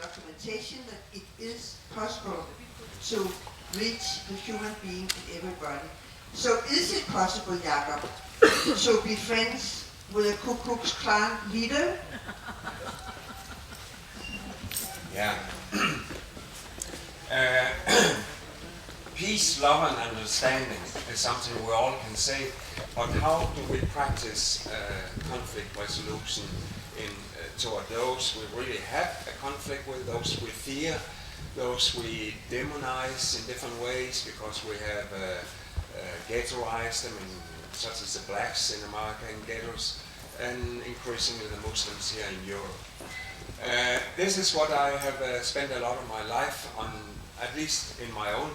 documentation that it is possible to reach the human being in everybody. So is it possible, Jakob, to be friends with a Ku Klux Klan leader? Yeah. Peace, love, and understanding is something we all can say, but how do we practice conflict resolution toward those we really have a conflict with, those we fear, those we demonize in different ways because we have ghettoized them, such as the blacks in America in ghettos, and increasingly the Muslims here in Europe. This is what I have spent a lot of my life on, at least in my own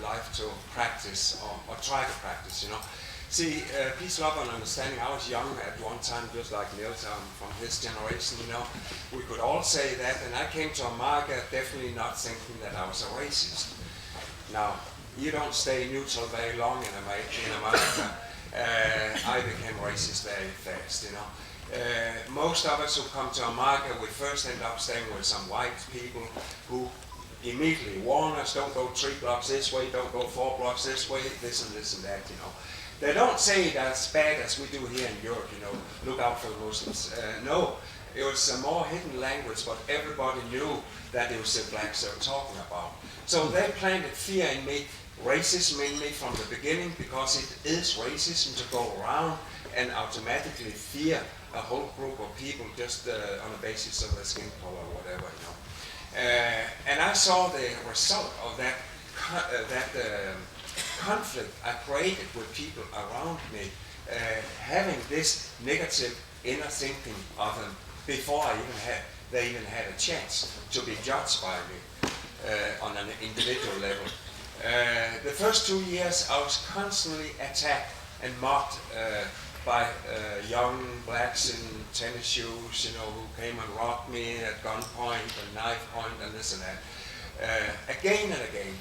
life, to practice or try to practice, you know. See, peace, love, and understanding. I was young at one time, just like Niels, from his generation, you know. We could all say that, and I came to America definitely not thinking that I was a racist. Now, you don't stay neutral very long in America. I became racist very fast, you know. Most of us who come to America, we first end up staying with some white people who immediately warn us, don't go 3 blocks this way, don't go 4 blocks this way, this and that, you know. They don't say it as bad as we do here in Europe, you know, look out for the Muslims. No, it was a more hidden language, but everybody knew that it was the blacks they were talking about. So they planted fear in me, racism in me from the beginning, because it is racism to go around and automatically fear a whole group of people just on the basis of their skin color or whatever, you know. And I saw the result of that conflict I created with people around me, having this negative inner thinking of them before they even had a chance to be judged by me on an individual level. The first 2 years I was constantly attacked and mocked by young blacks in tennis shoes, you know, who came and robbed me at gunpoint and knife point and this and that. Again and again.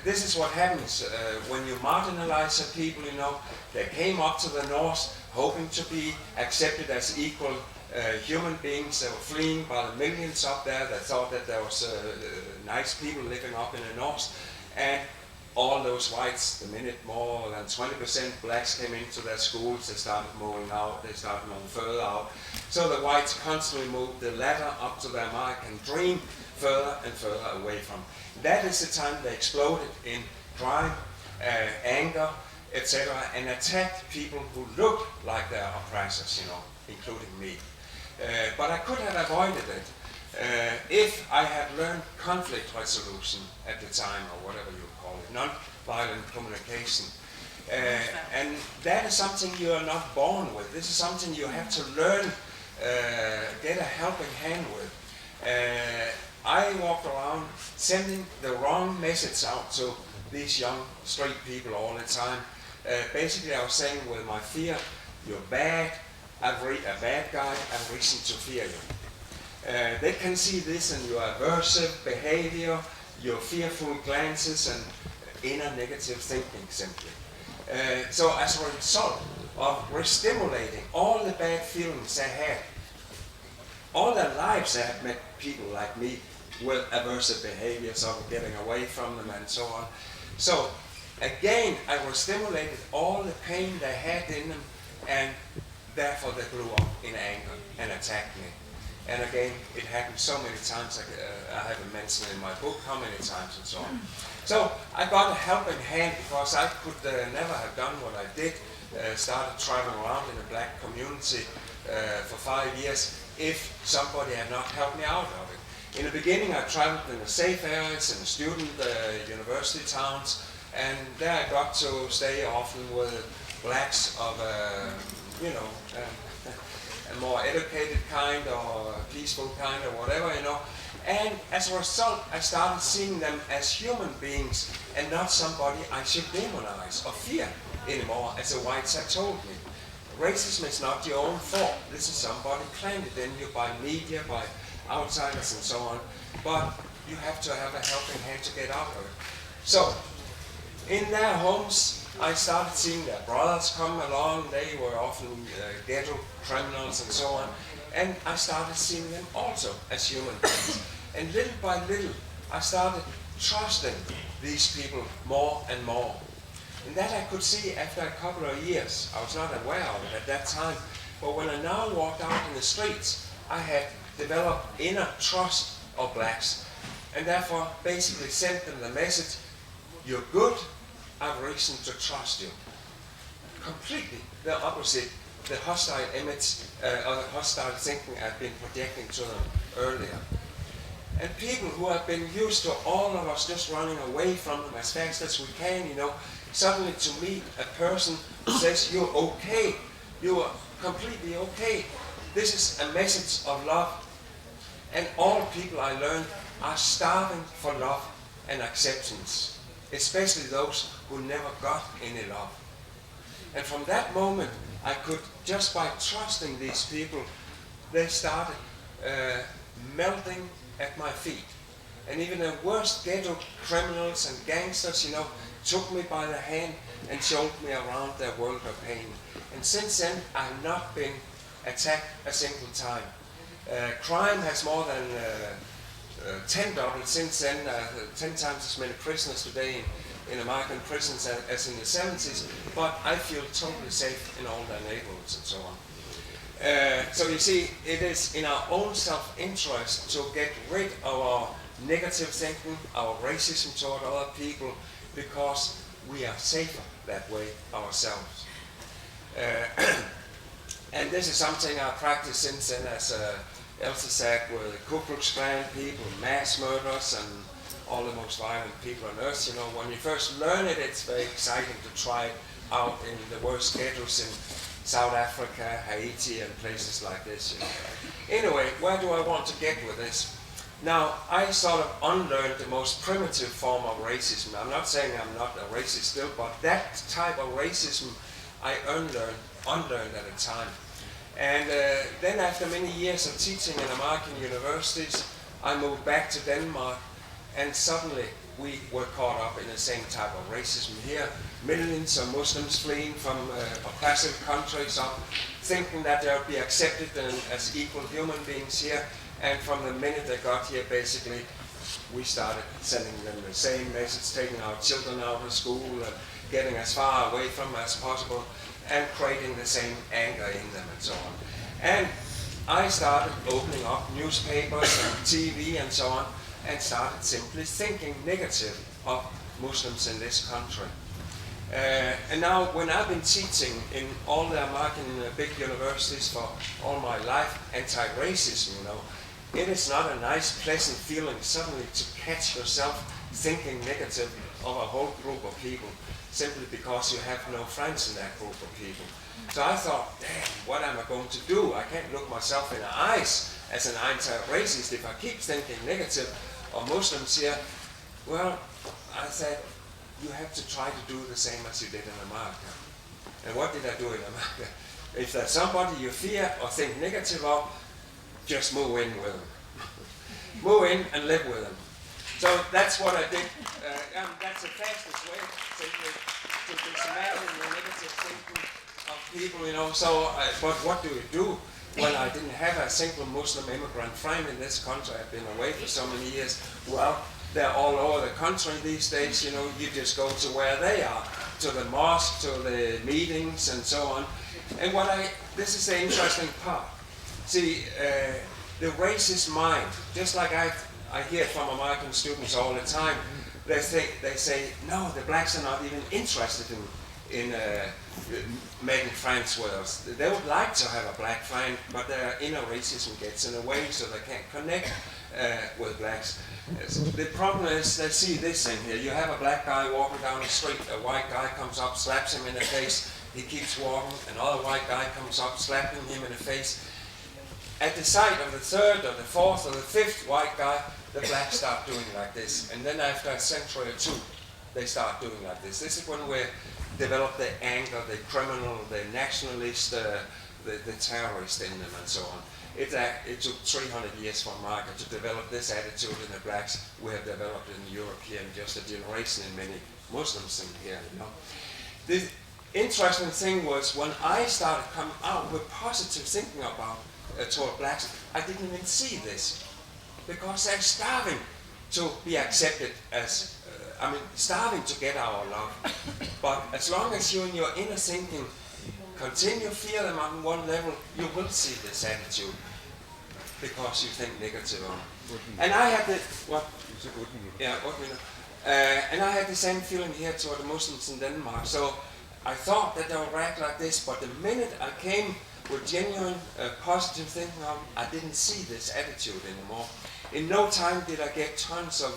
This is what happens when you marginalize a people, you know. They came up to the north hoping to be accepted as equal human beings. They were fleeing by the millions up there. They thought that there was nice people living up in the north. And all those whites, the minute more than 20% blacks came into their schools, they started moving out, they started moving further out. So the whites constantly moved the ladder up to their American dream further and further away from. That is the time they exploded in crime, anger, etc., and attacked people who looked like their oppressors, you know, including me. But I could have avoided it if I had learned conflict resolution at the time, or whatever you call it, non-violent communication. And that is something you are not born with. This is something you have to learn, get a helping hand with. I walked around sending the wrong message out to these young straight people all the time. Basically, I was saying with my fear, you're bad, a bad guy, I have reason to fear you. They can see this in your aversive behavior, your fearful glances, and inner negative thinking simply. So as a result of re-stimulating all the bad feelings they had, all their lives they have met people like me with aversive behaviors of getting away from them and so on. So again, I re-stimulated all the pain they had in them, and therefore they blew up in anger and attacked me. And again, it happened so many times, I haven't mentioned in my book how many times and so on. So I got a helping hand because I could never have done what I did, started traveling around in a black community for 5 years, if somebody had not helped me out of it. In the beginning, I traveled in the safe areas, in the student university towns, and there I got to stay often with blacks of, you know, a more educated kind or peaceful kind or whatever, you know. And as a result, I started seeing them as human beings and not somebody I should demonize or fear anymore, as the whites had told me. Racism is not your own fault. This is somebody planted in you by media, by outsiders and so on. But you have to have a helping hand to get out of it. So, in their homes, I started seeing their brothers come along. They were often ghetto criminals and so on. And I started seeing them also as human beings. And little by little, I started trusting these people more and more. And that I could see after a couple of years. I was not aware of it at that time. But when I now walked out in the streets, I had developed inner trust of blacks. And therefore basically sent them the message, you're good, I have reason to trust you. Completely the opposite, the hostile image or the hostile thinking I've been projecting to them earlier. And people who have been used to all of us just running away from them as fast as we can, suddenly to meet a person who says, you're okay, you are completely okay. This is a message of love. And all people I learned are starving for love and acceptance, especially those who never got any love. And from that moment, I could, just by trusting these people, they started melting at my feet. And even the worst ghetto criminals and gangsters, took me by the hand and showed me around their world of pain. And since then, I have not been attacked a single time. Crime has more than 10 doubled since then, 10 times as many prisoners today in American prisons as in the 70s, but I feel totally safe in all their neighborhoods and so on. So you see, it is in our own self-interest to get rid of our negative thinking, our racism toward other people, because we are safer that way ourselves. And this is something I practiced since then as Elsa said, with Ku Klux Klan people, mass murders, and all the most violent people on earth. When you first learn it, it's very exciting to try it out in the worst ghettos in South Africa, Haiti, and places like this. Anyway, where do I want to get with this? Now, I sort of unlearned the most primitive form of racism. I'm not saying I'm not a racist still, but that type of racism I unlearned at the time. And then after many years of teaching in American universities, I moved back to Denmark, and suddenly we were caught up in the same type of racism here. Millions of Muslims fleeing from oppressive countries up, thinking that they would be accepted as equal human beings here. And from the minute they got here, basically, we started sending them the same message, taking our children out of school, and getting as far away from them as possible, and creating the same anger in them and so on. And I started opening up newspapers and TV and so on, and started simply thinking negative of Muslims in this country. And now, when I've been teaching in all the American big universities for all my life, anti-racism, it is not a nice, pleasant feeling suddenly to catch yourself thinking negative of a whole group of people, simply because you have no friends in that group of people. So I thought, damn, what am I going to do? I can't look myself in the eyes as an anti-racist if I keep thinking negative of Muslims here. Well, I said, you have to try to do the same as you did in America. And what did I do in America? If there's somebody you fear or think negative of, just move in with them. Move in and live with them. So that's what I did. That's the fastest way, simply, to dismantle the negative thinking of people, So, but what do you do when I didn't have a single Muslim immigrant friend in this country? I've been away for so many years. Well, they're all over the country these days. You just go to where they are, to the mosque, to the meetings, and so on. And this is the interesting part. See, the racist mind, just like I hear from American students all the time, they say, no, the blacks are not even interested in making friends with us. They would like to have a black friend, but their inner racism gets in the way, so they can't connect with blacks. The problem is, they see this in here. You have a black guy walking down the street, a white guy comes up, slaps him in the face, he keeps walking, another white guy comes up, slapping him in the face. At the sight of the third or the fourth or the fifth white guy, the blacks start doing like this. And then after a century or two, they start doing like this. This is when we develop the anger, the criminal, the nationalist, the terrorist in them and so on. It took 300 years for America to develop this attitude in the blacks. We have developed it in Europe here in just a generation, and many Muslims in here, The interesting thing was, when I started coming out with positive thinking about toward blacks, I didn't even see this. because they're starving to be accepted as, starving to get our love. But as long as you in your inner thinking continue to feel them on one level, you will see this attitude, because you think negative on it. And I had the, what? Yeah, and I had the same feeling here toward the Muslims in Denmark. So I thought that they would react like this, but the minute I came with genuine positive thinking, I didn't see this attitude anymore. In no time did I get tons of,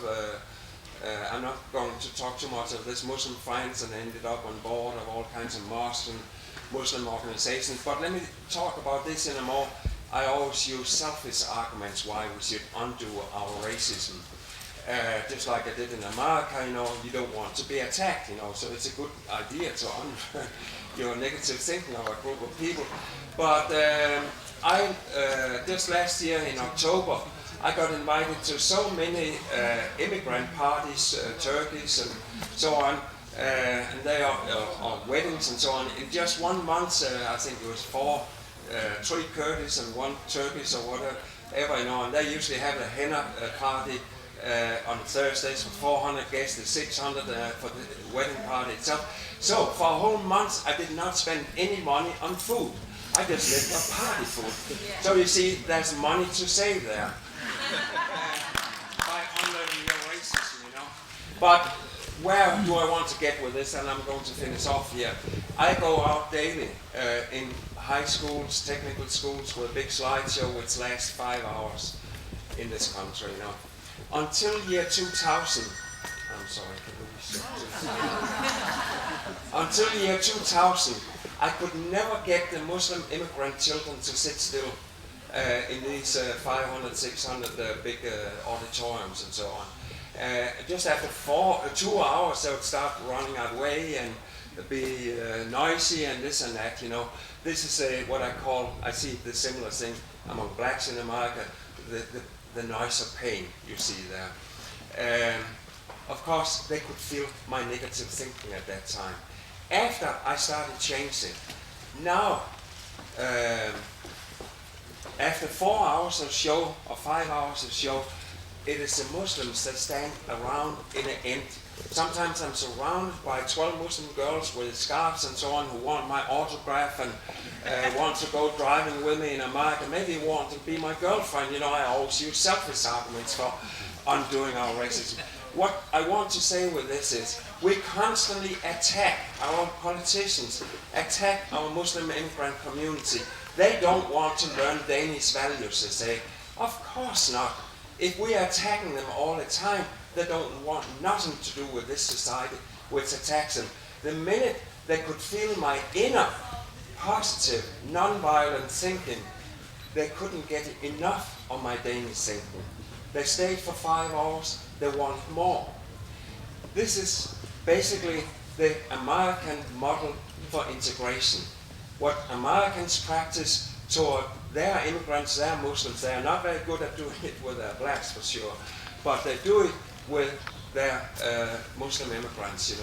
I'm not going to talk too much of this, Muslim friends, and ended up on board of all kinds of mosques and Muslim organizations. But let me talk about this in a more, I always use selfish arguments why we should undo our racism. Just like I did in America, you don't want to be attacked, so it's a good idea to undo your negative thinking of a group of people. But I just last year in October, I got invited to so many immigrant parties, Turkeys and so on, and they are weddings and so on. In just 1 month, I think it was 3 Kurdish and 1 Turkish or whatever, and they usually have a henna party on Thursdays for 400 guests, 600 for the wedding party itself. So for a whole month, I did not spend any money on food. I just lived on party food. Yeah. So you see, there's money to save there by unlearning your racism, But where do I want to get with this? And I'm going to finish off here. I go out daily in high schools, technical schools, with a big slideshow which lasts 5 hours in this country, Until year 2000, I'm sorry, until year 2000, I could never get the Muslim immigrant children to sit still in these 500, 600 big auditoriums and so on. Just after 2 hours, they would start running away and be noisy and this and that, This is what I see the similar thing among blacks in America, the noise of pain you see there. Of course, they could feel my negative thinking at that time. After I started changing, now, after 4 hours of show, or 5 hours of show, it is the Muslims that stand around in the end. Sometimes I'm surrounded by 12 Muslim girls with scarves and so on who want my autograph and want to go driving with me in America. Maybe want to be my girlfriend. I always use selfish arguments for undoing our racism. What I want to say with this is, we constantly attack our politicians, attack our Muslim immigrant community. They don't want to learn Danish values, they say. Of course not. If we are attacking them all the time, they don't want nothing to do with this society which attacks them. The minute they could feel my inner, positive, non-violent thinking, they couldn't get enough of my Danish thinking. They stayed for 5 hours, they want more. This is basically the American model for integration. What Americans practice toward their immigrants, their Muslims, they are not very good at doing it with their blacks for sure, but they do it with their Muslim immigrants,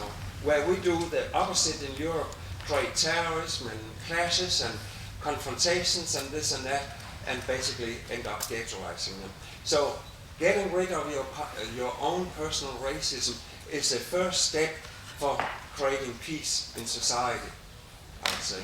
Where we do the opposite in Europe, create terrorism and clashes and confrontations and this and that, and basically end up ghettoizing them. So getting rid of your own personal racism is the first step for creating peace in society, I would say.